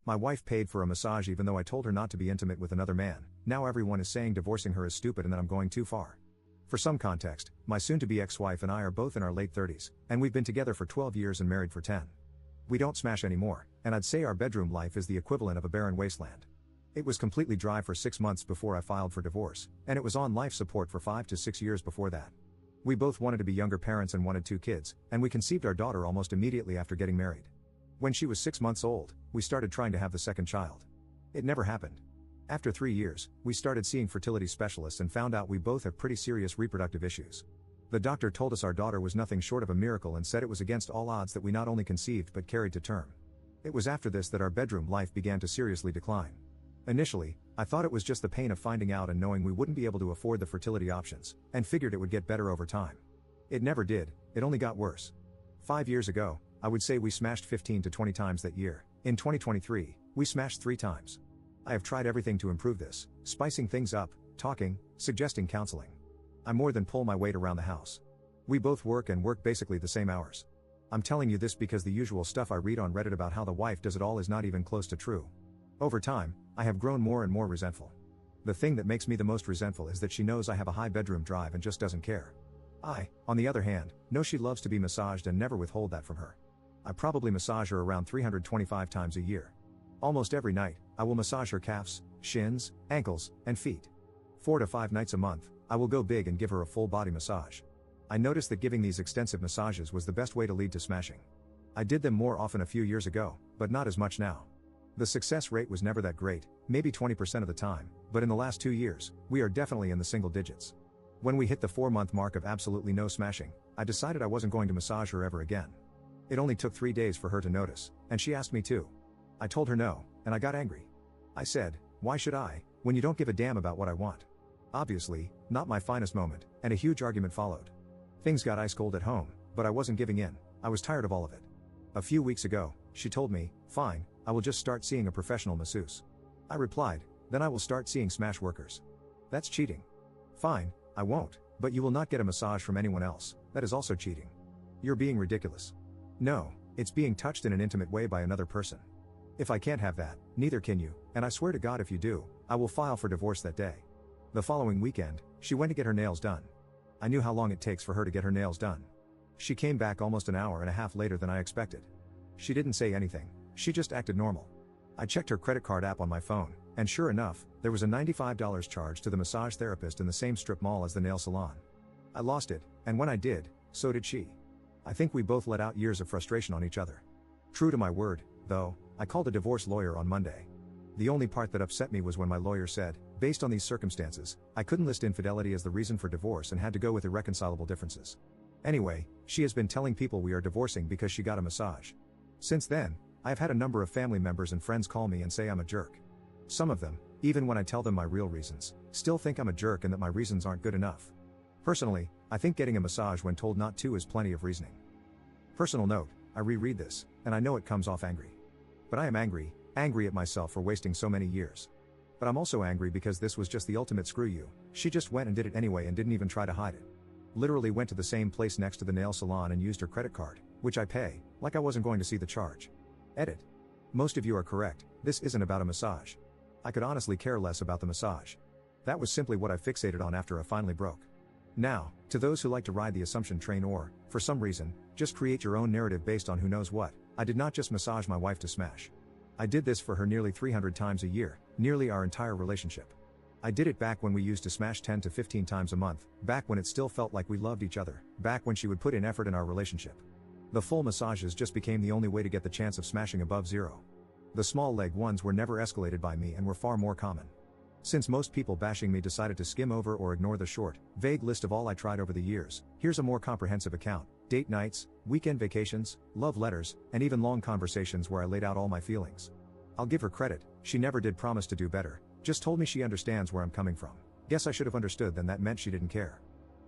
My wife paid for a massage even though I told her not to be intimate with another man. Now everyone is saying divorcing her is stupid and that I'm going too far. For some context, my soon-to-be ex-wife and I are both in our late 30s, and we've been together for 12 years and married for 10. We don't smash anymore, and I'd say our bedroom life is the equivalent of a barren wasteland. It was completely dry for 6 months before I filed for divorce, and it was on life support for 5 to 6 years before that. We both wanted to be younger parents and wanted 2 kids, and we conceived our daughter almost immediately after getting married. When she was 6 months old, we started trying to have the second child. It never happened. After 3 years, we started seeing fertility specialists and found out we both have pretty serious reproductive issues. The doctor told us our daughter was nothing short of a miracle and said it was against all odds that we not only conceived but carried to term. It was after this that our bedroom life began to seriously decline. Initially, I thought it was just the pain of finding out and knowing we wouldn't be able to afford the fertility options, and figured it would get better over time. It never did, it only got worse. 5 years ago, I would say we smashed 15 to 20 times that year. In 2023, we smashed 3 times. I have tried everything to improve this, spicing things up, talking, suggesting counseling. I more than pull my weight around the house. We both work and work basically the same hours. I'm telling you this because the usual stuff I read on Reddit about how the wife does it all is not even close to true. Over time, I have grown more and more resentful. The thing that makes me the most resentful is that she knows I have a high bedroom drive and just doesn't care. I, on the other hand, know she loves to be massaged and never withhold that from her. I probably massage her around 325 times a year. Almost every night, I will massage her calves, shins, ankles, and feet. 4 to 5 nights a month, I will go big and give her a full body massage. I noticed that giving these extensive massages was the best way to lead to smashing. I did them more often a few years ago, but not as much now. The success rate was never that great, maybe 20% of the time, but in the last 2 years, we are definitely in the single digits. When we hit the 4-month mark of absolutely no smashing, I decided I wasn't going to massage her ever again. It only took 3 days for her to notice, and she asked me to. I told her no, and I got angry. I said, "Why should I, when you don't give a damn about what I want?" Obviously, not my finest moment, and a huge argument followed. Things got ice cold at home, but I wasn't giving in. I was tired of all of it. A few weeks ago, she told me, "Fine, I will just start seeing a professional masseuse." I replied, "Then I will start seeing smash workers." That's cheating. "Fine, I won't, but you will not get a massage from anyone else, that is also cheating." "You're being ridiculous." "No, it's being touched in an intimate way by another person. If I can't have that, neither can you, and I swear to God if you do, I will file for divorce that day." The following weekend, she went to get her nails done. I knew how long it takes for her to get her nails done. She came back almost an hour and a half later than I expected. She didn't say anything, she just acted normal. I checked her credit card app on my phone, and sure enough, there was a $95 charge to the massage therapist in the same strip mall as the nail salon. I lost it, and when I did, so did she. I think we both let out years of frustration on each other. True to my word, though, I called a divorce lawyer on Monday. The only part that upset me was when my lawyer said, based on these circumstances, I couldn't list infidelity as the reason for divorce and had to go with irreconcilable differences. Anyway, she has been telling people we are divorcing because she got a massage. Since then, I have had a number of family members and friends call me and say I'm a jerk. Some of them, even when I tell them my real reasons, still think I'm a jerk and that my reasons aren't good enough. Personally, I think getting a massage when told not to is plenty of reasoning. Personal note, I reread this, and I know it comes off angry. But I am angry at myself for wasting so many years. But I'm also angry because this was just the ultimate screw you. She just went and did it anyway and didn't even try to hide it. Literally went to the same place next to the nail salon and used her credit card, which I pay, like I wasn't going to see the charge. Edit. Most of you are correct, this isn't about a massage. I could honestly care less about the massage. That was simply what I fixated on after I finally broke. Now, to those who like to ride the assumption train or, for some reason, just create your own narrative based on who knows what, I did not just massage my wife to smash. I did this for her nearly 300 times a year, nearly our entire relationship. I did it back when we used to smash 10 to 15 times a month, back when it still felt like we loved each other, back when she would put in effort in our relationship. The full massages just became the only way to get the chance of smashing above zero. The small leg ones were never escalated by me and were far more common. Since most people bashing me decided to skim over or ignore the short, vague list of all I tried over the years, here's a more comprehensive account: date nights, weekend vacations, love letters, and even long conversations where I laid out all my feelings. I'll give her credit, she never did promise to do better, just told me she understands where I'm coming from. Guess I should have understood then that meant she didn't care.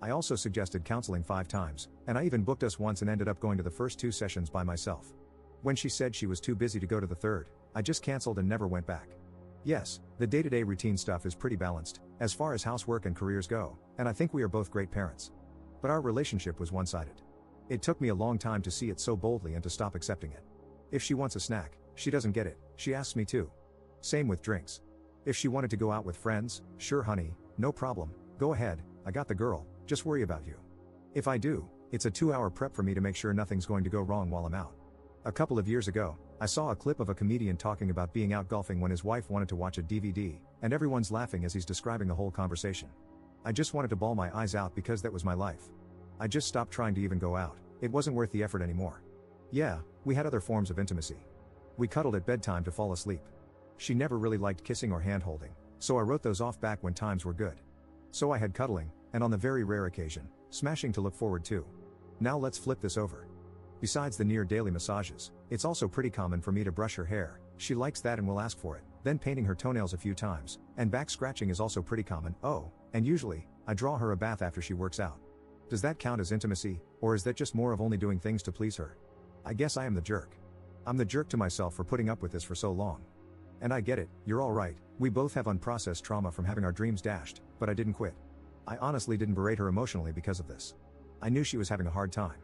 I also suggested counseling 5 times, and I even booked us once and ended up going to the first 2 sessions by myself. When she said she was too busy to go to the third, I just canceled and never went back. Yes, the day-to-day routine stuff is pretty balanced, as far as housework and careers go, and I think we are both great parents. But our relationship was one-sided. It took me a long time to see it so boldly and to stop accepting it. If she wants a snack, She doesn't get it, she asks me to. Same with drinks. If she wanted to go out with friends, sure honey, no problem, go ahead, I got the girl, just worry about you. If I do, it's a 2-hour prep for me to make sure nothing's going to go wrong while I'm out. A couple of years ago, I saw a clip of a comedian talking about being out golfing when his wife wanted to watch a DVD, and everyone's laughing as he's describing the whole conversation. I just wanted to bawl my eyes out because that was my life. I just stopped trying to even go out, it wasn't worth the effort anymore. Yeah, we had other forms of intimacy. We cuddled at bedtime to fall asleep. She never really liked kissing or hand-holding, so I wrote those off back when times were good. So I had cuddling, and on the very rare occasion, smashing to look forward to. Now let's flip this over. Besides the near daily massages, it's also pretty common for me to brush her hair, she likes that and will ask for it, then painting her toenails a few times, and back scratching is also pretty common, oh, and usually, I draw her a bath after she works out. Does that count as intimacy, or is that just more of only doing things to please her? I guess I am the jerk. I'm the jerk to myself for putting up with this for so long. And I get it, you're alright, we both have unprocessed trauma from having our dreams dashed, but I didn't quit. I honestly didn't berate her emotionally because of this. I knew she was having a hard time.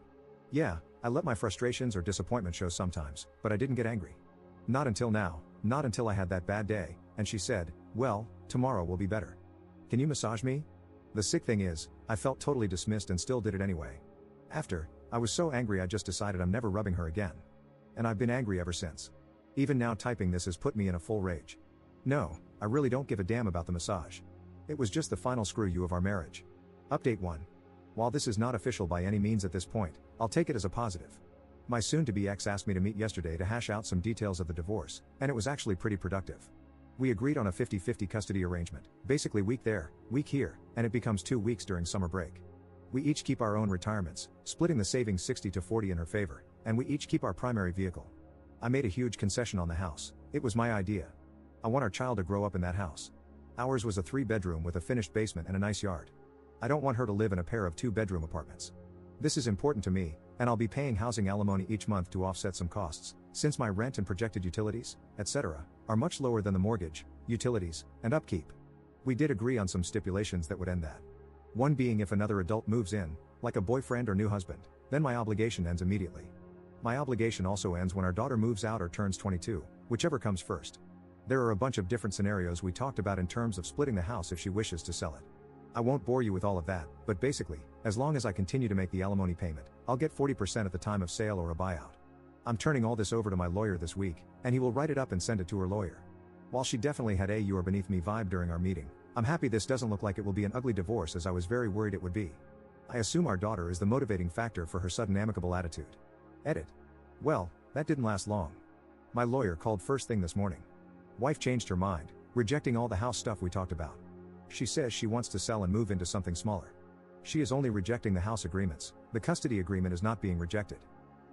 Yeah, I let my frustrations or disappointment show sometimes, but I didn't get angry. Not until now, not until I had that bad day, and she said, well, tomorrow will be better. Can you massage me? The sick thing is, I felt totally dismissed and still did it anyway. After, I was so angry I just decided I'm never rubbing her again. And I've been angry ever since. Even now typing this has put me in a full rage. No, I really don't give a damn about the massage. It was just the final screw you of our marriage. Update 1. While this is not official by any means at this point, I'll take it as a positive. My soon-to-be ex asked me to meet yesterday to hash out some details of the divorce, and it was actually pretty productive. We agreed on a 50-50 custody arrangement, basically week there, week here, and it becomes 2 weeks during summer break. We each keep our own retirements, splitting the savings 60-40 in her favor, and we each keep our primary vehicle. I made a huge concession on the house, it was my idea. I want our child to grow up in that house. Ours was a 3-bedroom with a finished basement and a nice yard. I don't want her to live in a pair of 2-bedroom apartments. This is important to me, and I'll be paying housing alimony each month to offset some costs, since my rent and projected utilities, etc., are much lower than the mortgage, utilities, and upkeep. We did agree on some stipulations that would end that. One being if another adult moves in, like a boyfriend or new husband, then my obligation ends immediately. My obligation also ends when our daughter moves out or turns 22, whichever comes first. There are a bunch of different scenarios we talked about in terms of splitting the house if she wishes to sell it. I won't bore you with all of that, but basically, as long as I continue to make the alimony payment, I'll get 40% at the time of sale or a buyout. I'm turning all this over to my lawyer this week, and he will write it up and send it to her lawyer. While she definitely had a "you are beneath me" vibe during our meeting, I'm happy this doesn't look like it will be an ugly divorce as I was very worried it would be. I assume our daughter is the motivating factor for her sudden amicable attitude. Edit. Well, that didn't last long. My lawyer called first thing this morning. Wife changed her mind, rejecting all the house stuff we talked about. She says she wants to sell and move into something smaller. She is only rejecting the house agreements, the custody agreement is not being rejected.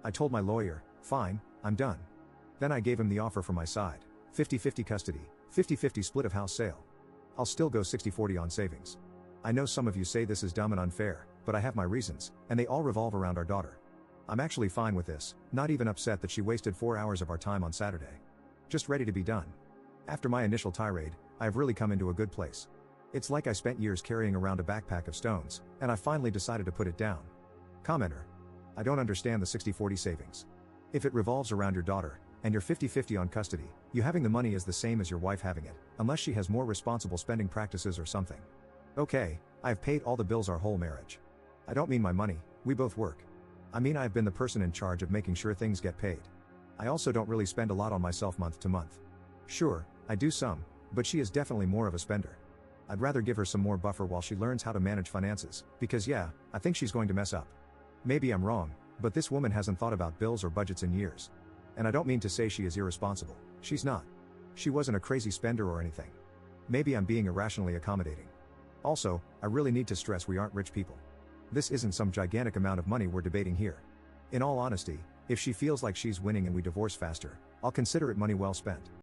I told my lawyer, fine, I'm done. Then I gave him the offer from my side, 50-50 custody, 50-50 split of house sale. I'll still go 60-40 on savings. I know some of you say this is dumb and unfair, but I have my reasons, and they all revolve around our daughter. I'm actually fine with this, not even upset that she wasted 4 hours of our time on Saturday. Just ready to be done. After my initial tirade, I have really come into a good place. It's like I spent years carrying around a backpack of stones, and I finally decided to put it down. Commenter. I don't understand the 60-40 savings. If it revolves around your daughter, and you're 50-50 on custody, you having the money is the same as your wife having it, unless she has more responsible spending practices or something. Okay, I've paid all the bills our whole marriage. I don't mean my money, we both work. I mean I've been the person in charge of making sure things get paid. I also don't really spend a lot on myself month to month. Sure, I do some, but she is definitely more of a spender. I'd rather give her some more buffer while she learns how to manage finances, because yeah, I think she's going to mess up. Maybe I'm wrong, but this woman hasn't thought about bills or budgets in years. And I don't mean to say she is irresponsible, she's not. She wasn't a crazy spender or anything. Maybe I'm being irrationally accommodating. Also, I really need to stress we aren't rich people. This isn't some gigantic amount of money we're debating here. In all honesty, if she feels like she's winning and we divorce faster, I'll consider it money well spent.